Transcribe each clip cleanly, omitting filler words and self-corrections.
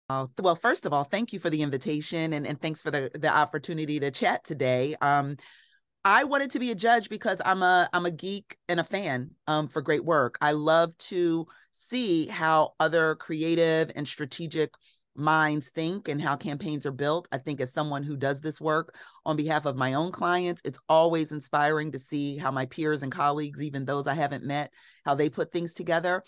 Well, first of all, thank you for the invitation and thanks for the opportunity to chat today. I wanted to be a judge because I'm a geek and a fan for great work. I love to see how other creative and strategic minds think and how campaigns are built. I think as someone who does this work on behalf of my own clients, it's always inspiring to see how my peers and colleagues, even those I haven't met, how they put things together.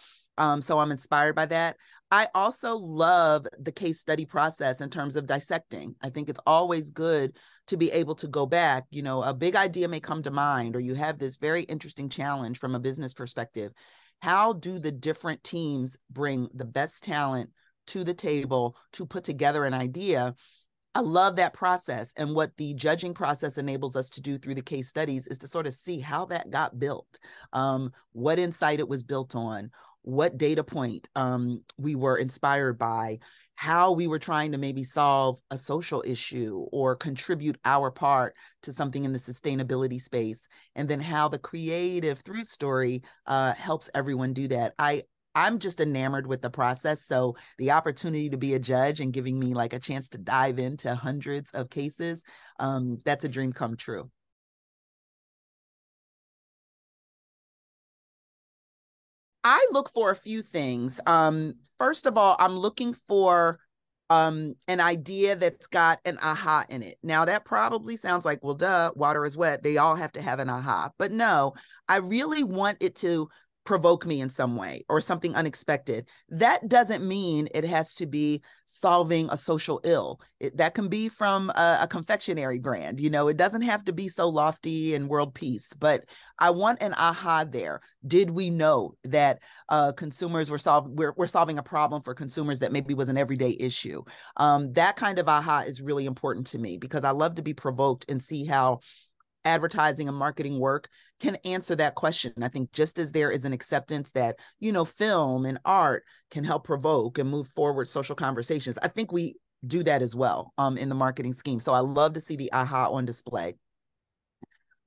So I'm inspired by that. I also love the case study process in terms of dissecting. I think it's always good to be able to go back. You know, a big idea may come to mind, or you have this very interesting challenge from a business perspective. How do the different teams bring the best talent to the table to put together an idea? I love that process. And what the judging process enables us to do through the case studies is to sort of see how that got built, what insight it was built on, what data point we were inspired by, how we were trying to maybe solve a social issue or contribute our part to something in the sustainability space, and then how the creative through story helps everyone do that. I'm just enamored with the process. So the opportunity to be a judge and giving me like a chance to dive into hundreds of cases, that's a dream come true. I look for a few things. First of all, I'm looking for an idea that's got an aha in it. Now, that probably sounds like, well, duh, water is wet. They all have to have an aha. But no, I really want it to provoke me in some way or something unexpected. That doesn't mean it has to be solving a social ill. That can be from a confectionery brand. You know, it doesn't have to be so lofty and world peace, but I want an aha there. Did we know that consumers we're solving a problem for consumers that maybe was an everyday issue? That kind of aha is really important to me because I love to be provoked and see how advertising and marketing work can answer that question. I think just as there is an acceptance that, you know, film and art can help provoke and move forward social conversations, I think we do that as well in the marketing scheme. So I love to see the aha on display.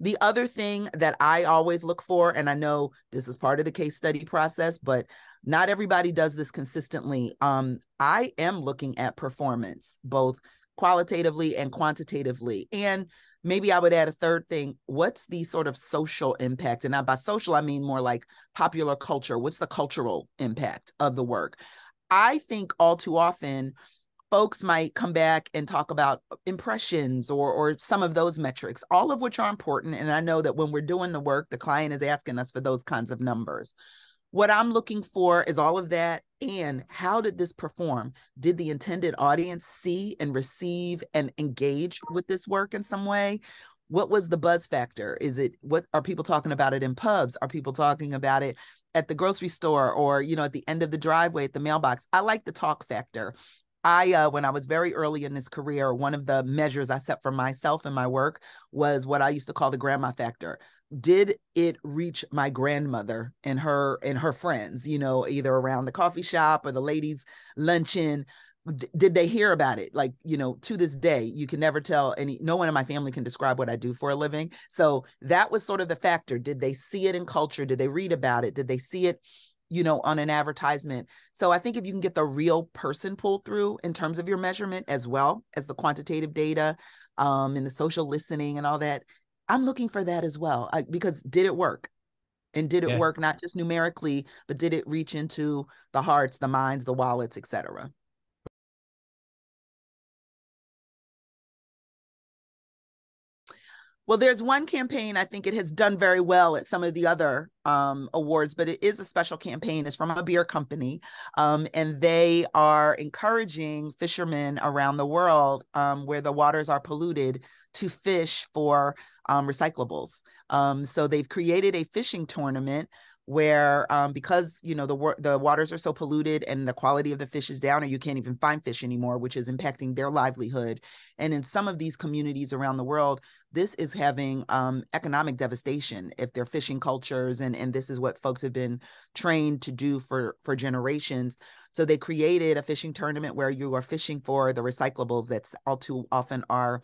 The other thing that I always look for, and I know this is part of the case study process, but not everybody does this consistently. I am looking at performance, both qualitatively and quantitatively. And maybe I would add a third thing. What's the sort of social impact? And by social, I mean more like popular culture. What's the cultural impact of the work? I think all too often, folks might come back and talk about impressions or some of those metrics, all of which are important. And I know that when we're doing the work, the client is asking us for those kinds of numbers. What I'm looking for is all of that. And how did this perform? Did the intended audience see and receive and engage with this work in some way? What was the buzz factor? What are people talking about it in pubs? Are people talking about it at the grocery store or, you know, at the end of the driveway at the mailbox? I like the talk factor. When I was very early in this career, one of the measures I set for myself and my work was what I used to call the grandma factor. Did it reach my grandmother and her friends, you know, either around the coffee shop or the ladies' luncheon? Did they hear about it? Like, you know, to this day, you can never tell no one in my family can describe what I do for a living. So that was sort of the factor. Did they see it in culture? Did they read about it? Did they see it, you know, on an advertisement? So I think if you can get the real person pulled through in terms of your measurement, as well as the quantitative data and the social listening and all that, I'm looking for that as well. Because did it work? And did it work Yes. not just numerically, but did it reach into the hearts, the minds, the wallets, et cetera? Well, there's one campaign, I think it has done very well at some of the other awards, but it is a special campaign. It's from a beer company, and they are encouraging fishermen around the world where the waters are polluted to fish for recyclables. So they've created a fishing tournament where because you know the waters are so polluted and the quality of the fish is down, or you can't even find fish anymore, which is impacting their livelihood. And in some of these communities around the world, this is having economic devastation if they're fishing cultures, and this is what folks have been trained to do for generations. So they created a fishing tournament where you are fishing for the recyclables that all too often are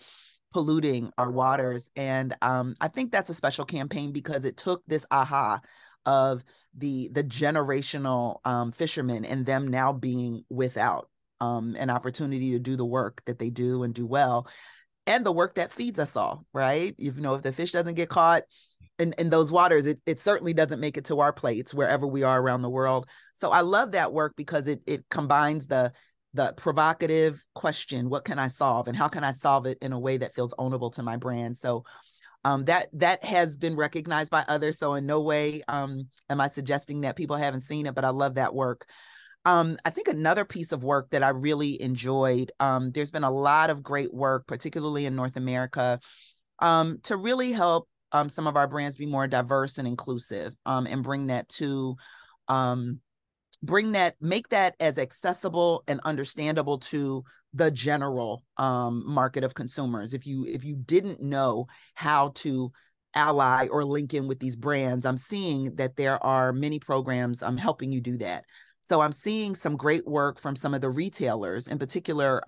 polluting our waters. And I think that's a special campaign because it took this aha of the generational fishermen and them now being without. an opportunity to do the work that they do and do well, and the work that feeds us all, right? If the fish doesn't get caught in those waters, it certainly doesn't make it to our plates wherever we are around the world. So I love that work because it combines the provocative question, what can I solve, and how can I solve it in a way that feels ownable to my brand? So that has been recognized by others. So in no way am I suggesting that people haven't seen it, but I love that work. I think another piece of work that I really enjoyed, there's been a lot of great work, particularly in North America, to really help some of our brands be more diverse and inclusive, and make that as accessible and understandable to the general market of consumers. If you didn't know how to ally or link in with these brands, I'm seeing that there are many programs helping you do that. So I'm seeing some great work from some of the retailers. In particular,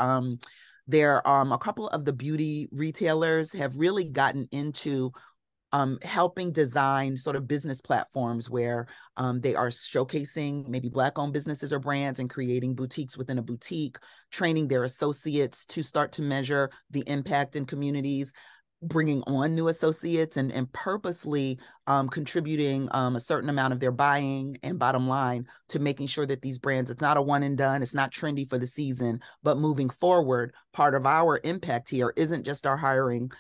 there a couple of the beauty retailers have really gotten into helping design sort of business platforms where they are showcasing maybe Black-owned businesses or brands and creating boutiques within a boutique, training their associates to start to measure the impact in communities, bringing on new associates, and purposely contributing a certain amount of their buying and bottom line to making sure that these brands, it's not a one and done, it's not trendy for the season, but moving forward, part of our impact here isn't just our hiring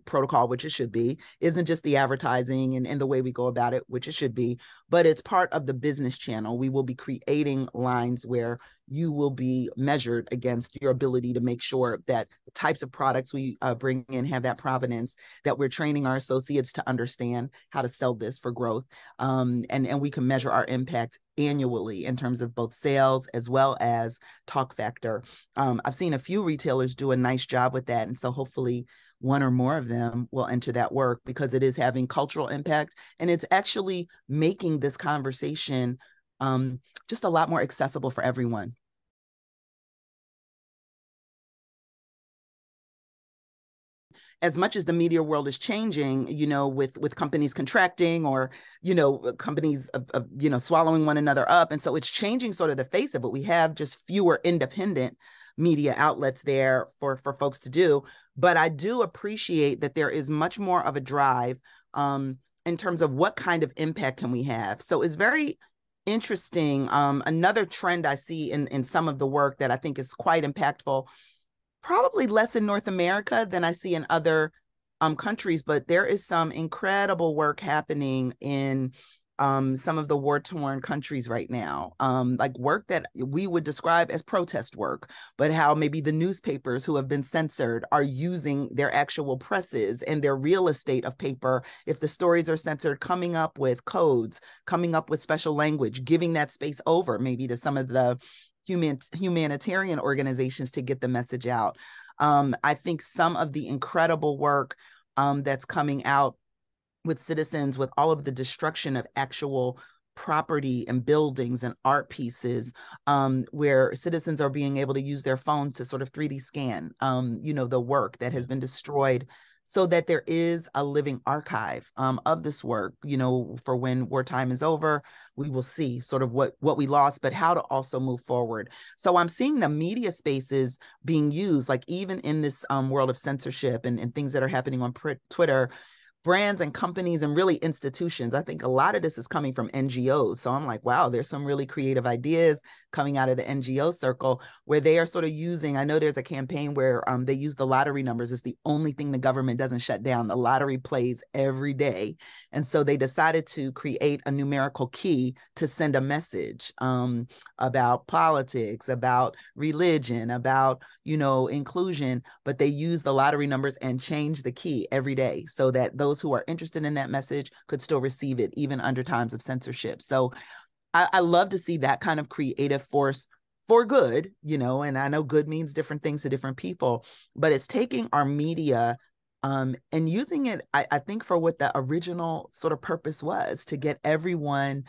protocol, which it should be, isn't just the advertising and the way we go about it, which it should be, but it's part of the business channel. We will be creating lines where you will be measured against your ability to make sure that the types of products we bring in have that provenance, that we're training our associates to understand how to sell this for growth. And we can measure our impact annually in terms of both sales as well as talk factor. I've seen a few retailers do a nice job with that. And so hopefully one or more of them will enter that work, because it is having cultural impact, and it's actually making this conversation just a lot more accessible for everyone. As much as the media world is changing, with companies contracting, or, companies, swallowing one another up. And so it's changing sort of the face of it. We have just fewer independent media outlets there for folks to do. But I do appreciate that there is much more of a drive in terms of what kind of impact can we have. So it's very interesting. Another trend I see in some of the work that I think is quite impactful, probably less in North America than I see in other countries, but there is some incredible work happening in some of the war-torn countries right now, like work that we would describe as protest work, but how maybe the newspapers who have been censored are using their actual presses and their real estate of paper. If the stories are censored, coming up with codes, coming up with special language, giving that space over maybe to some of the humanitarian organizations to get the message out. I think some of the incredible work that's coming out with citizens, with all of the destruction of actual property and buildings and art pieces, where citizens are being able to use their phones to sort of 3D scan, the work that has been destroyed, so that there is a living archive of this work, for when wartime is over, we will see sort of what we lost, but how to also move forward. So I'm seeing the media spaces being used, like even in this world of censorship and things that are happening on Twitter, brands and companies and really institutions. I think a lot of this is coming from NGOs. So I'm like, wow, there's some really creative ideas coming out of the NGO circle where they are sort of using, I know there's a campaign where they use the lottery numbers. It's the only thing the government doesn't shut down. The lottery plays every day. And so they decided to create a numerical key to send a message about politics, about religion, about, inclusion, but they use the lottery numbers and change the key every day so that those who are interested in that message could still receive it, even under times of censorship. So I love to see that kind of creative force for good, and I know good means different things to different people, but it's taking our media and using it, I think, for what the original sort of purpose was, to get everyone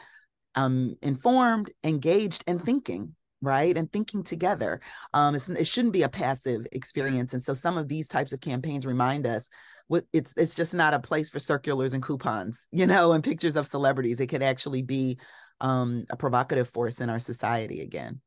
informed, engaged, and thinking. Right. And thinking together. It shouldn't be a passive experience. And so some of these types of campaigns remind us it's just not a place for circulars and coupons, and pictures of celebrities. It could actually be a provocative force in our society again.